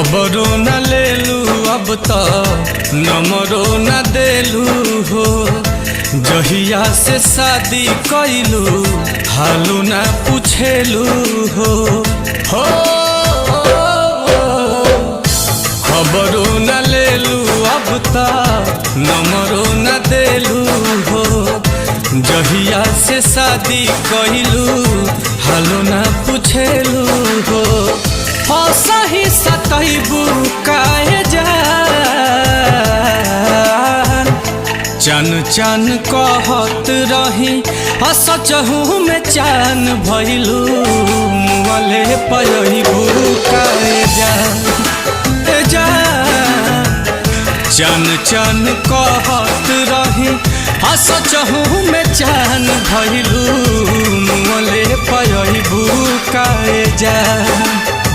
खबरो न लेलू अब तो नंबरो न देलू हो। जहिया से शादी कैलू हालू न पूछेलू हो। खबरो न लेलू अब तो नंबरो न देलू हो। जहिया से शादी कैलू हालू न पूछेलू हो। सही सतैबू काहे जान चन चन कहत रही सचहू में चान भैलू मुँहले पैबू काहे जान चन चन कहत रही सचहू में चान भैलू मुँहले पैबू काहे जान।